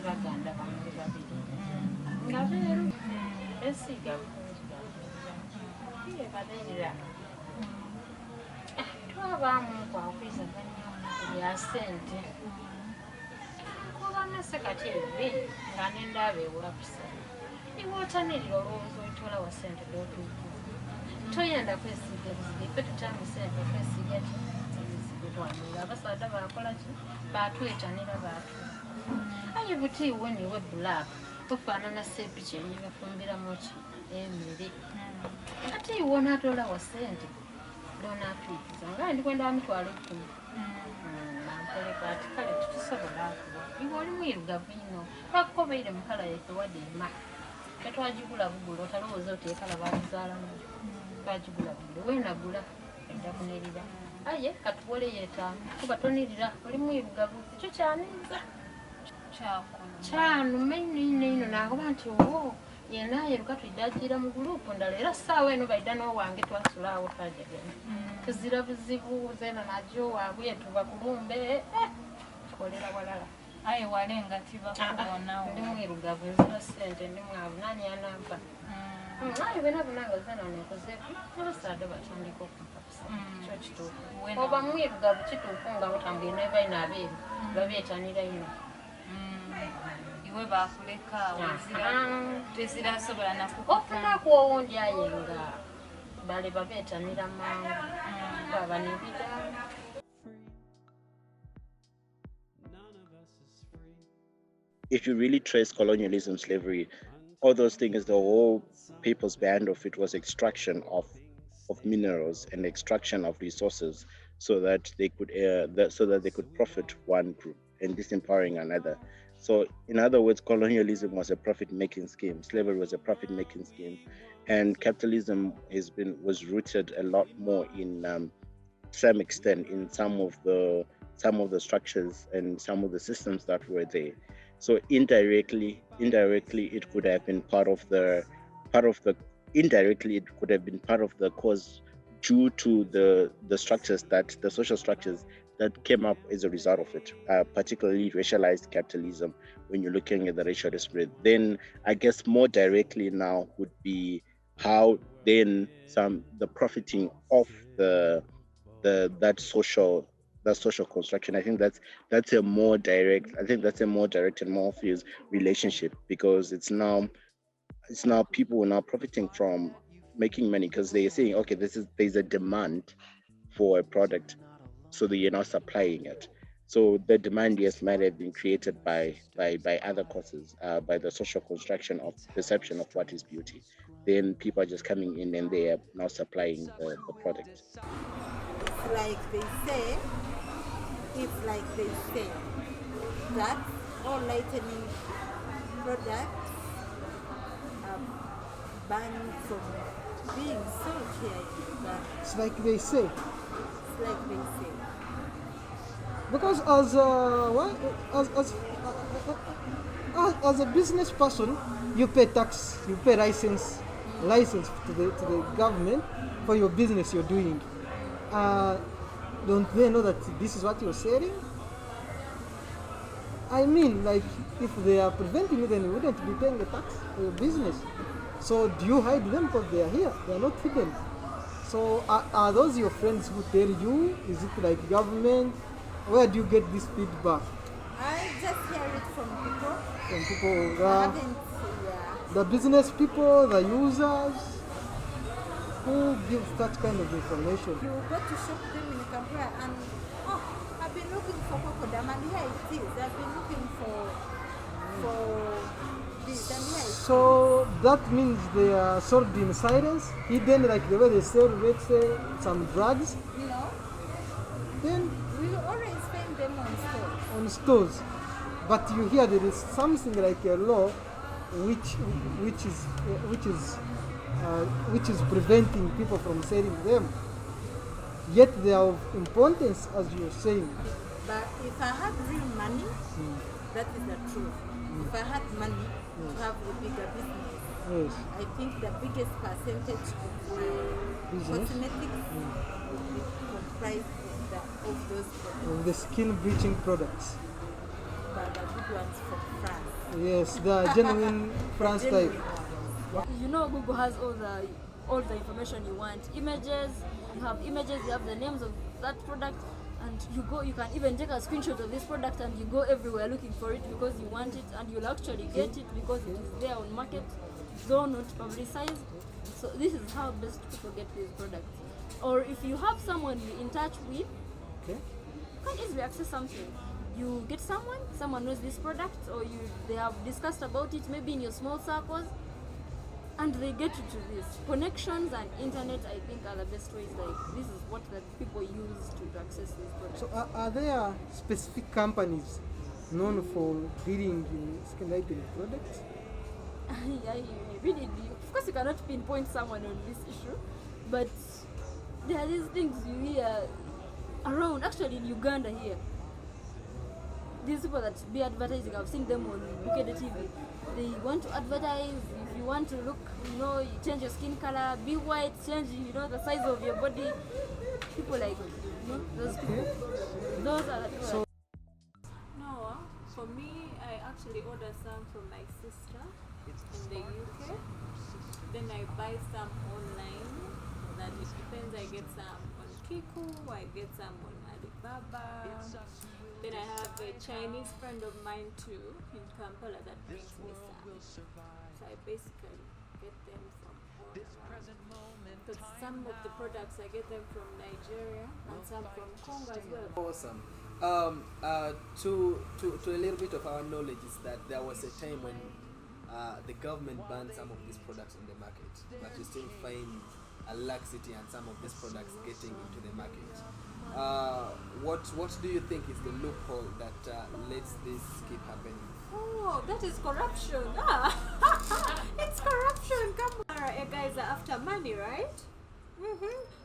baganda bamwe babiri nga beeru esiga bulungi babeerera twabaamu kwakwizaganya bya ssente kuba nase kati ebbi nga nendaaba ewulapisa iwootanirira olowooza oyitwala wa ssente dootuuku toyenda kwesiiga ebizibu ife tutanga ssente okwesiiga ebizibu twanira abasaada bakola ki batwetanira baatu aye buti when you were black ofaanana sepicha yenye bafumbiramu ki emmere ate iwona atola wa ssente donatuukiza nga ndikwenda amitwalo 10 nampoleka ati kale tutusobola akuba iwe oli mwirugavu ino bakukobeire mu kala yaffe wadde ema katwagigula bugula otalowooza oti ekala bagizaalamu twagigula bugula wenagula edda kunirira aye katuwole yeetaano kuba tonirira oli mwirugavu ekyo kyaniza kyanuma ino nakuba nti owo yenaye luka tuidagira mu gulupu ndala era ssaawa eno baida n'owange twasulaawo twajagana tuzira buzibu zena najo waabwe tuba kulumbe tukolera walala aye walenga tibakubonawo ndi mwirugavu nzira ssente ndi mwavu nani anampa aye bena bunanga zena nekozeku abasaada batandika okumpapisa kyo kituufu oba mwirugavu kituufu nga butambwire naye balina abeeru babeetanira ino iwe bakuleka tezirasobola okunaku owundi aye nga bale babeetanira mangu babanibira If you really trace colonialism, slavery, all those things, the whole people's band of it was extraction of minerals and extraction of resources, so that they could profit one group and disempowering another. So, in other words, colonialism was a profit-making scheme. Slavery was a profit-making scheme, and capitalism was rooted a lot more in some extent in some of the structures and some of the systems that were there. So indirectly, it could have been part of the cause due to the social structures that came up as a result of it, particularly racialized capitalism. When you're looking at the racial disparity, then I guess more directly now would be how then the profiting of that social construction. I think that's a more direct and more obvious relationship, because it's now people now profiting from making money because they're saying, okay, there's a demand for a product, so that you're not supplying it. So the demand, yes, might have been created by other causes, by the social construction of perception of what is beauty. Then people are just coming in and they are now supplying the product. It's like they say that all lightening products are banned from being sold here in Uganda. It's like they say. It's like they say. Because as a business person, you pay tax, you pay license to the government for your business you're doing. Don't they know that this is what you're selling? I mean, like, if they are preventing you, then you wouldn't be paying the tax for your business. So do you hide them because they are here? They are not hidden. So are those your friends who tell you? Is it like government? Where do you get this feedback? I just hear it from people. From people, The business people, the users, who give that kind of information? You go to shop them in Kampala and, I've been looking for crocodile and here it is. I've been looking for this and here it is. So that means they are sold in silence, hidden, like the way they sell, let's say, some drugs. You know? Then We always find them on stores. on stores. But you hear there is something like a law which is preventing people from selling them. Yet they are of importance, as you're saying. But if I had real money, that is the truth. If I had money to have a bigger business, Yes. I think the biggest percentage of my cosmetics would be comprised of those products. Of the skin bleaching products. But the good ones from France. Yes, the genuine France type. You know, Google has all the information you want. Images, you have images, you have the names of that product, and you can even take a screenshot of this product and you go everywhere looking for it because you want it, and you'll actually get it because it is there on market, though not publicized. So this is how best people get these products. Or if you have someone you're in touch with, Okay. you can easily access something. You get someone knows this product, or they have discussed about it maybe in your small circles, and they get you to this. Connections and internet, I think, are the best ways. Like, this is what the people use to access these products. So are there specific companies known for dealing in skin lightening products? Yeah, you really do. Of course, you cannot pinpoint someone on this issue, but there are these things you hear around, actually in Uganda here. These people that be advertising, I've seen them on Uganda TV. They want to advertise, if you want to look, you change your skin color, be white, change, the size of your body. People like, those people. Those are the people. No, for me, I actually order some from my sister in the UK. Then I buy some online. That it depends. I get some on Kiku, I get some on Alibaba. Then I have a Chinese friend of mine too in Kampala that brings me some. So I basically get them from all around. But some of the products I get them from Nigeria and some from Congo as well. Awesome. To a little bit of our knowledge is that there was a time when the government banned some of these products on the market, but you still find a laxity and some of these products getting into the market. What do you think is the loophole that lets this keep happening? Oh, that is corruption. It's corruption. Come on, guys are after money, right?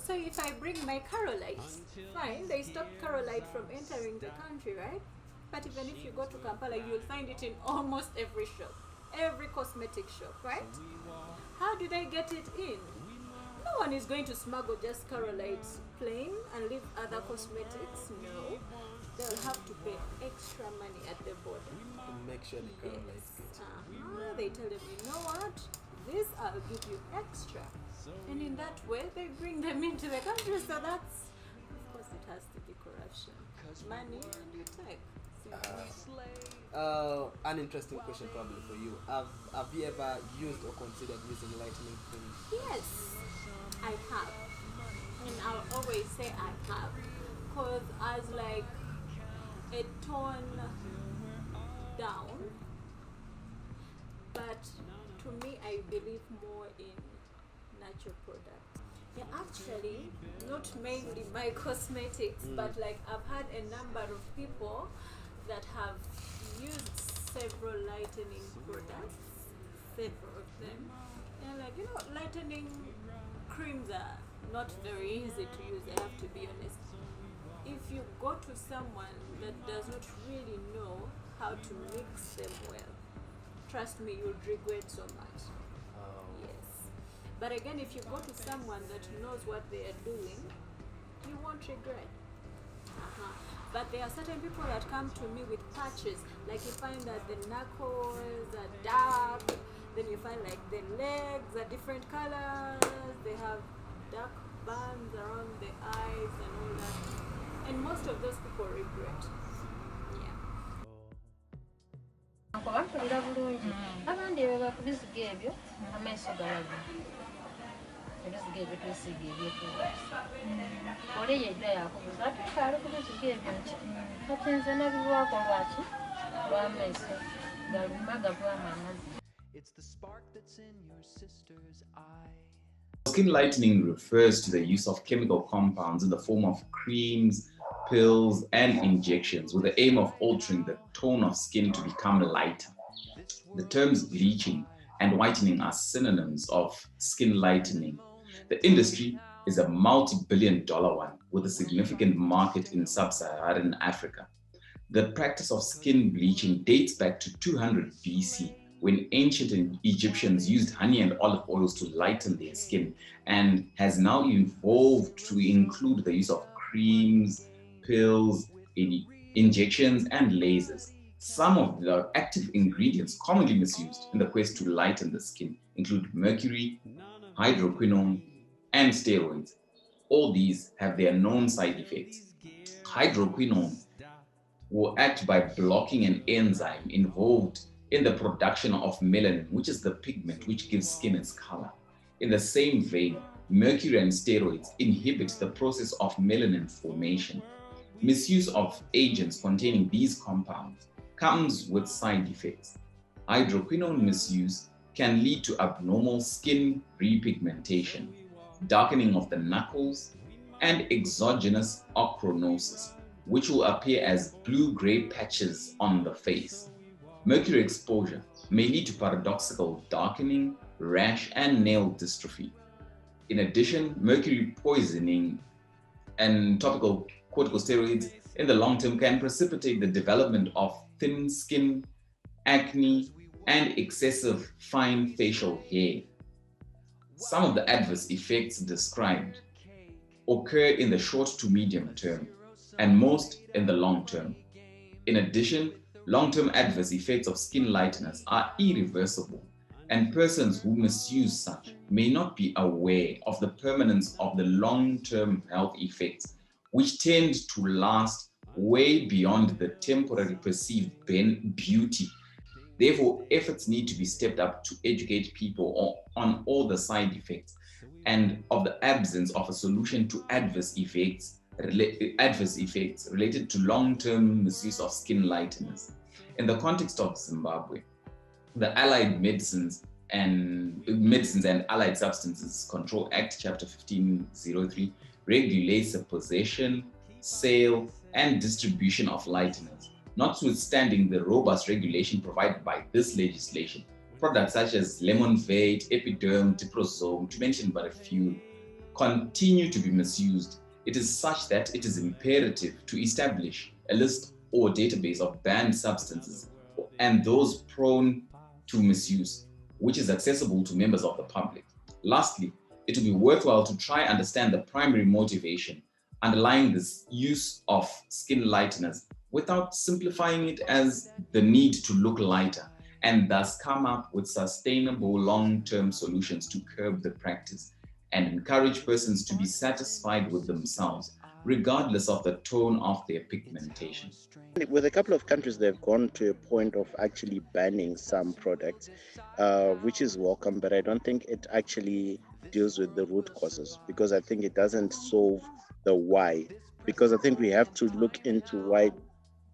So if I bring my Carolites, fine, they stop Carolite from entering the country, right? But even if you go to Kampala, you'll find it in almost every shop, every cosmetic shop, right? How do they get it in? No one is going to smuggle just Carolite plain and leave other cosmetics. No, they'll have to pay extra money at the border To make sure the Carolite gets They tell them, you know what? This I'll give you extra, and in that way they bring them into the country. So that's, of course, it has to be corruption, money, and you take. An interesting question probably for you. Have you ever used or considered using lightening cream? Yes, I have, and I'll always say I have, cause as like a tone down, but to me I believe more in natural products. Yeah, actually, not mainly my cosmetics, but like I've had a number of people that have used several lightening products, several of them, and like lightening creams are not very easy to use, I have to be honest. If you go to someone that does not really know how to mix them well, trust me, you'll regret so much. Yes. But again, if you go to someone that knows what they are doing, you won't regret. But there are certain people that come to me with patches, like you find that the knuckles are dark, then you find like the legs are different colors, they have dark bands around the eyes and all that. And most of those people regret. Yeah. Bampulira bulungi abandi beba kubiziga ebyo amaiso galaga ebiziga ebyo twesiga ebyekwewasa oli yedda yakubuza ate kaali kubiziga ebyo nti kati nze nabibwako lwaki lw'amaiso galuma gavaamu amazzi. It's the spark that's in your sister's eye. Skin lightening refers to the use of chemical compounds in the form of creams, pills, and injections with the aim of altering the tone of skin to become lighter. The terms bleaching and whitening are synonyms of skin lightening. The industry is a multi-billion-dollar one with a significant market in sub-Saharan Africa. The practice of skin bleaching dates back to 200 BC, when ancient Egyptians used honey and olive oils to lighten their skin, and has now evolved to include the use of creams, pills, injections, and lasers. Some of the active ingredients commonly misused in the quest to lighten the skin include mercury, hydroquinone, and steroids. All these have their known side effects. Hydroquinone will act by blocking an enzyme involved in the production of melanin, which is the pigment which gives skin its color. In the same vein, mercury and steroids inhibit the process of melanin formation. Misuse of agents containing these compounds comes with side effects. Hydroquinone misuse can lead to abnormal skin repigmentation, darkening of the knuckles, and exogenous ochronosis, which will appear as blue-gray patches on the face. Mercury exposure may lead to paradoxical darkening, rash, and nail dystrophy. In addition, mercury poisoning and topical corticosteroids in the long term can precipitate the development of thin skin, acne, and excessive fine facial hair. Some of the adverse effects described occur in the short to medium term, and most in the long term. In addition, long-term adverse effects of skin lighteners are irreversible, and persons who misuse such may not be aware of the permanence of the long-term health effects, which tend to last way beyond the temporary perceived beauty. Therefore, efforts need to be stepped up to educate people on all the side effects and of the absence of a solution to adverse effects related to long-term misuse of skin lighteners. In the context of Zimbabwe, the Allied Medicines and Allied Substances Control Act, Chapter 1503, regulates the possession, sale, and distribution of lighteners. Notwithstanding the robust regulation provided by this legislation, products such as lemon vate, epiderm, diprosome, to mention but a few, continue to be misused. It is such that it is imperative to establish a list or database of banned substances and those prone to misuse, which is accessible to members of the public. Lastly, it will be worthwhile to try and understand the primary motivation underlying this use of skin lighteners without simplifying it as the need to look lighter, and thus come up with sustainable long-term solutions to curb the practice and encourage persons to be satisfied with themselves, regardless of the tone of their pigmentation. With a couple of countries, they've gone to a point of actually banning some products, which is welcome, but I don't think it actually deals with the root causes, because I think it doesn't solve the why. Because I think we have to look into why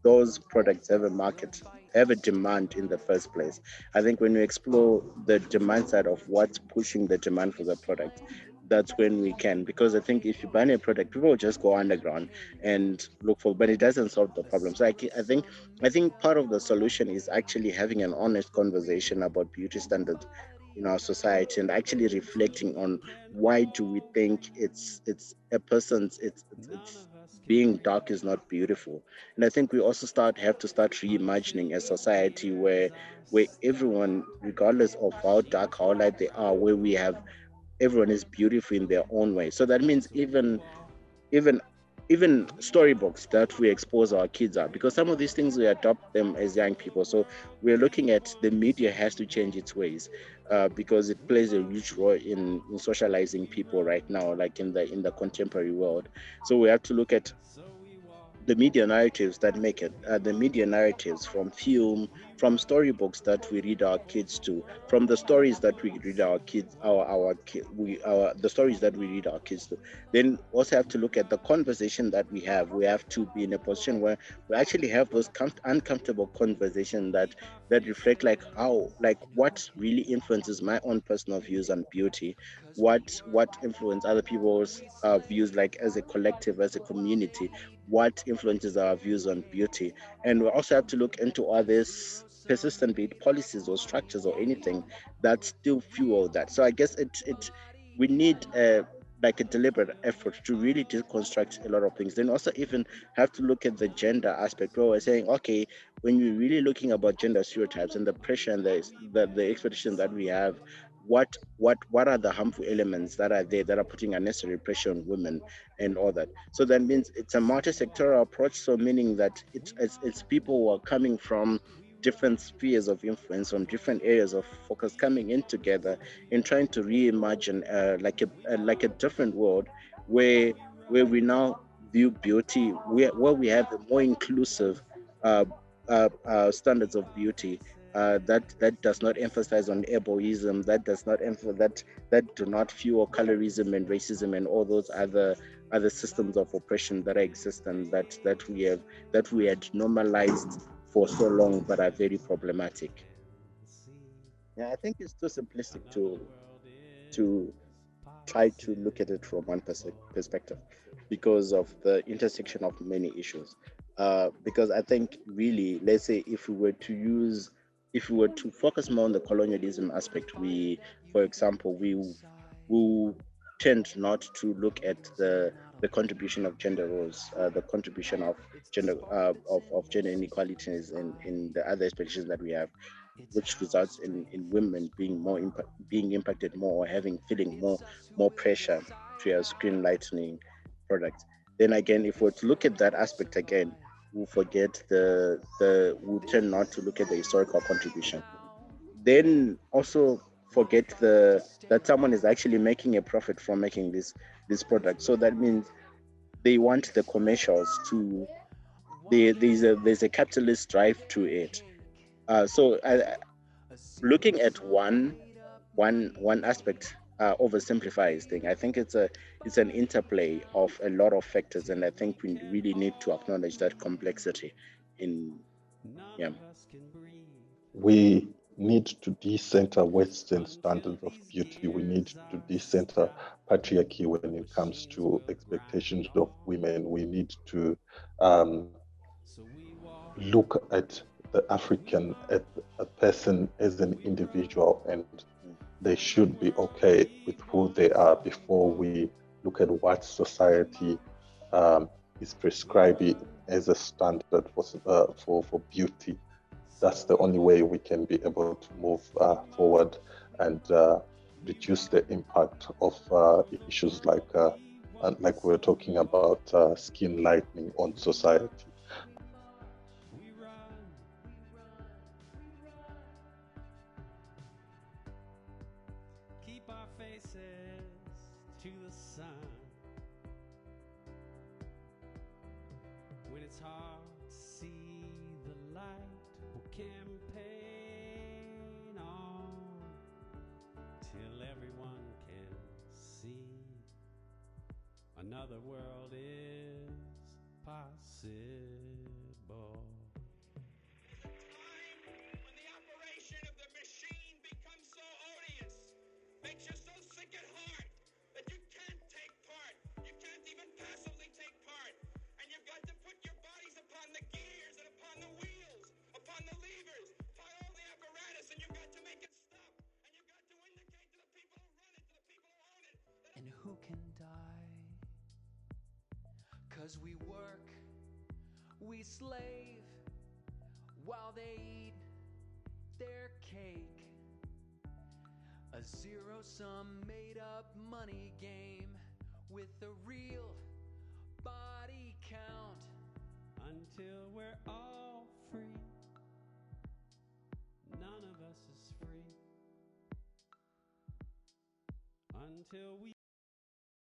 those products have a market, have a demand in the first place. I think when we explore the demand side of what's pushing the demand for the product, that's when we can. Because I think if you ban a product, people will just go underground and look for, but it doesn't solve the problem. So I think part of the solution is actually having an honest conversation about beauty standards in our society, and actually reflecting on why do we think it's a person's it's being dark is not beautiful. And I think we also have to start reimagining a society where everyone, regardless of how dark, how light they are, where we have everyone is beautiful in their own way. So that means even even storybooks that we expose our kids are, because some of these things we adopt them as young people. So we're looking at the media has to change its ways, because it plays a huge role in socializing people right now, like in the contemporary world. So we have to look at the media narratives that make it, the media narratives from film, from storybooks that we read our kids to, from the stories that we read our kids, our the stories that we read our kids to. Then also have to look at the conversation that we have. We have to be in a position where we actually have those uncomfortable conversation that reflect like how, like what really influences my own personal views on beauty, what influence other people's views, like as a collective, as a community, what influences our views on beauty. And we also have to look into are these persistent, be it policies or structures or anything that still fuel that. So I guess we need like a deliberate effort to really deconstruct a lot of things. Then also even have to look at the gender aspect, where we're saying, okay, when we're really looking about gender stereotypes and the pressure and the expectation that we have what are the harmful elements that are there that are putting unnecessary pressure on women and all that. So that means it's a multi-sectoral approach, so meaning that it's people who are coming from different spheres of influence, from different areas of focus, coming in together and trying to reimagine like a different world where we now view beauty, where we have a more inclusive uh, standards of beauty, that does not emphasize on ableism, that does not that do not fuel colorism and racism and all those other systems of oppression that exist and that we had normalized for so long but are very problematic. Yeah, I think it's too simplistic to try to look at it from one perspective because of the intersection of many issues. Because I think really, let's say if we were to focus more on the colonialism aspect, for example, we tend not to look at the contribution of gender roles, the contribution of gender inequalities in the other expectations that we have, which results in women being being impacted more or having feeling more pressure to a screen lightening product. Then again, if we're to look at that aspect again, we'll forget we'll tend not to look at the historical contribution. Then also forget that someone is actually making a profit from making this product. So that means they want the commercials to there's a capitalist drive to it. So looking at one aspect oversimplifies thing. I think it's an interplay of a lot of factors, and I think we really need to acknowledge that complexity in yeah. We need to decenter Western standards of beauty. We need to decenter patriarchy when it comes to expectations of women. We need to um, look at the African, at a person as an individual, and they should be okay with who they are before we look at what society is prescribing as a standard for beauty. That's the only way we can be able to move forward and reduce the impact of issues like we were talking about skin lightening on society. Keep our faces to the sun when it's hard to see the light. We'll campaign on till everyone can see another world is possible. Makes you so sick at heart that you can't take part. You can't even passively take part. And you've got to put your bodies upon the gears and upon the wheels, upon the levers, upon all the apparatus, and you've got to make it stop. And you've got to indicate to the people who run it, to the people who own it. And who can die? 'Cause we work, we slave, while they eat their cake. A zero-sum made-up money game with a real body count. Until we're all free, none of us is free. Until we